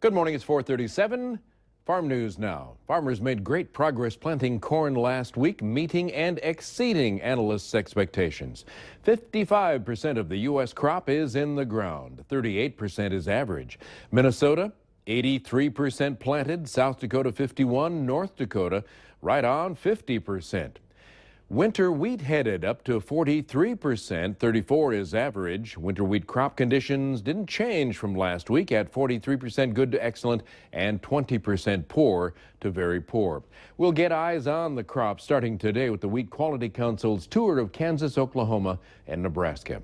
Good morning, it's 4:37. Farm news now. Farmers made great progress planting corn last week, meeting and exceeding analysts' expectations. 55% of the U.S. crop is in the ground. 38% is average. Minnesota, 83% planted. South Dakota, 51%. North Dakota, right on 50%. Winter wheat headed up to 43%, 34% is average. Winter wheat crop conditions didn't change from last week at 43% good to excellent and 20% poor to very poor. We'll get eyes on the crop starting today with the Wheat Quality Council's tour of Kansas, Oklahoma, and Nebraska.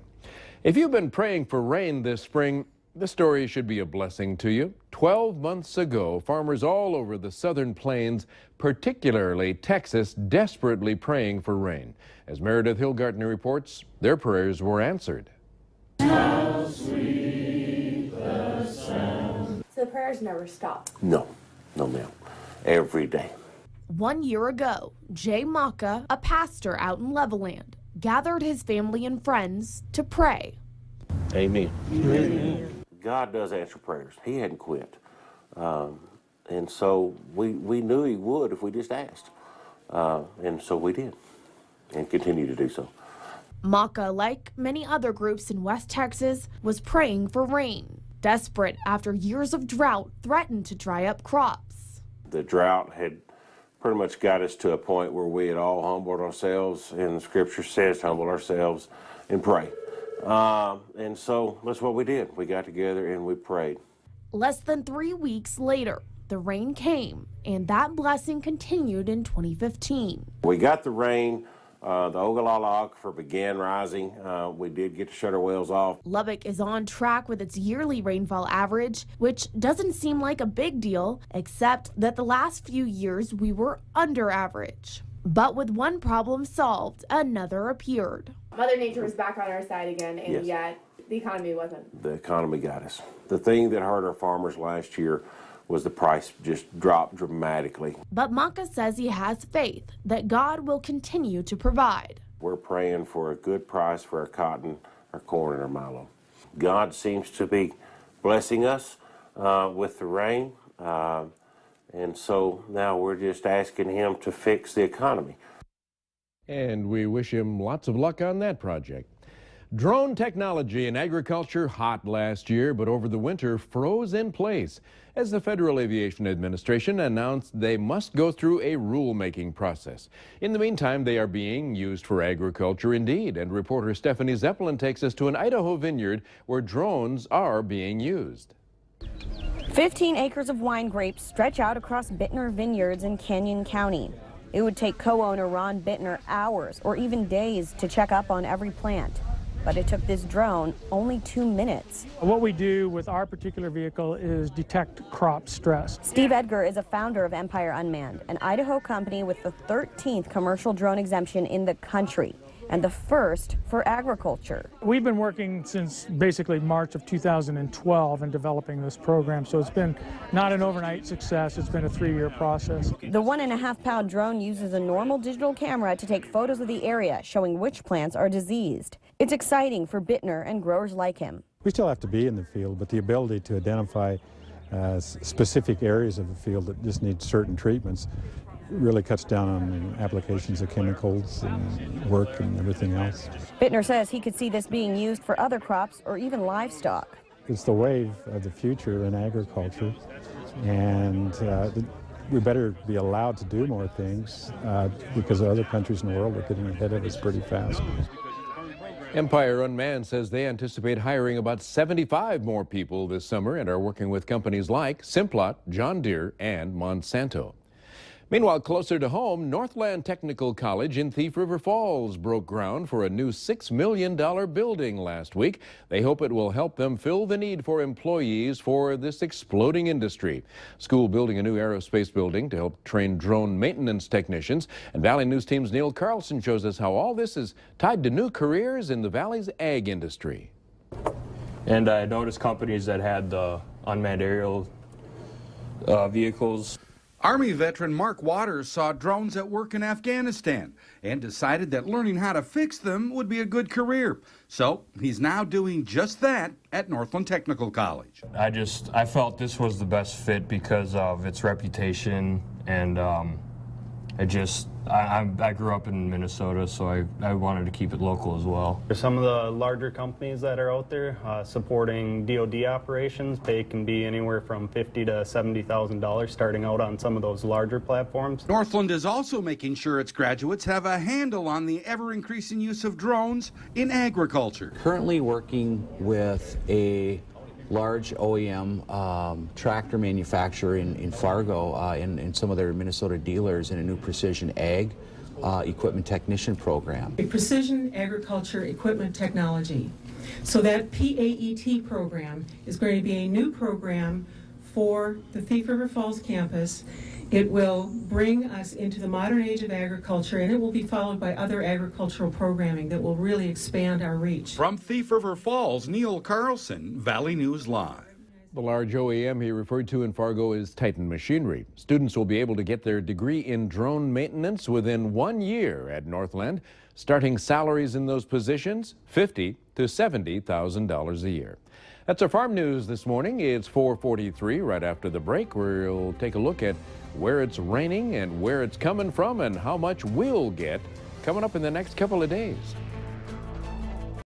If you've been praying for rain this spring, this story should be a blessing to you. 12 months ago, farmers all over the southern plains, particularly Texas, desperately praying for rain. As Meredith Hillgartner reports, their prayers were answered. How sweet the sound. So the prayers never stop? No, ma'am. Every day. 1 year ago, Jay Maka, a pastor out in Levelland, gathered his family and friends to pray. Amen. Amen. God does answer prayers. He hadn't quit. And so we knew he would if we just asked. And so we did and continue to do so. Maka, like many other groups in West Texas, was praying for rain, desperate after years of drought threatened to dry up crops. The drought had pretty much got us to a point where we had all humbled ourselves, and the scripture says to humble ourselves and pray. And so that's what we did. We got together and we prayed. Less than 3 weeks later, the rain came, and that blessing continued in 2015. We got the rain. The Ogallala Aquifer began rising. We did get to shut our wells off. Lubbock is on track with its yearly rainfall average, which doesn't seem like a big deal, except that the last few years we were under average. But with one problem solved, another appeared. Mother Nature was back on our side again, and Yes. yet the economy wasn't. The economy got us. The thing that hurt our farmers last year was the price just dropped dramatically. But Maka says he has faith that God will continue to provide. We're praying for a good price for our cotton, our corn, and our milo. God seems to be blessing us with the rain, and so now we're just asking him to fix the economy. And we wish him lots of luck on that project. Drone technology in agriculture hot last year, but over the winter froze in place as the Federal Aviation Administration announced they must go through a rulemaking process. In the meantime, they are being used for agriculture indeed, and reporter Stephanie Zeppelin takes us to an Idaho vineyard where drones are being used. 15 acres of wine grapes stretch out across Bittner Vineyards in Canyon County. It would take co-owner Ron Bittner hours or even days to check up on every plant. But it took this drone only 2 minutes. What we do with our particular vehicle is detect crop stress. Steve Edgar is a founder of Empire Unmanned, an Idaho company with the 13th commercial drone exemption in the country and the first for agriculture. We've been working since basically March of 2012 in developing this program, so it's been not an overnight success. It's been a 3-year process. The 1.5-pound drone uses a normal digital camera to take photos of the area, showing which plants are diseased. It's exciting for Bittner and growers like him. We still have to be in the field, but the ability to identify specific areas of the field that just need certain treatments really cuts down on the applications of chemicals and work and everything else. Bittner says he could see this being used for other crops or even livestock. It's the wave of the future in agriculture, and we better be allowed to do more things because other countries in the world are getting ahead of us pretty fast. Empire Unmanned says they anticipate hiring about 75 more people this summer and are working with companies like Simplot, John Deere, and Monsanto. Meanwhile, closer to home, Northland Technical College in Thief River Falls broke ground for a new $6 million building last week. They hope it will help them fill the need for employees for this exploding industry. School building a new aerospace building to help train drone maintenance technicians. And Valley News Team's Neil Carlson shows us how all this is tied to new careers in the Valley's ag industry. And I noticed companies that had the unmanned aerial vehicles Army veteran Mark Waters saw drones at work in Afghanistan and decided that learning how to fix them would be a good career. So he's now doing just that at Northland Technical College. I felt this was the best fit because of its reputation, and I grew up in Minnesota, so I wanted to keep it local as well. For some of the larger companies that are out there supporting DoD operations, pay can be anywhere from $50,000 to $70,000 starting out on some of those larger platforms. Northland is also making sure its graduates have a handle on the ever-increasing use of drones in agriculture. Currently working with a large OEM tractor manufacturer in Fargo and some of their Minnesota dealers in a new precision ag equipment technician program. A precision agriculture equipment technology. So that PAET program is going to be a new program for the Thief River Falls campus. It will bring us into the modern age of agriculture, and it will be followed by other agricultural programming that will really expand our reach. From Thief River Falls, Neil Carlson, Valley News Live. The large OEM he referred to in Fargo is Titan Machinery. Students will be able to get their degree in drone maintenance within 1 year at Northland. Starting salaries in those positions, $50,000 to $70,000 a year. That's our farm news this morning. It's 4:43. Right after the break, we'll take a look at where it's raining and where it's coming from and how much we'll get coming up in the next couple of days.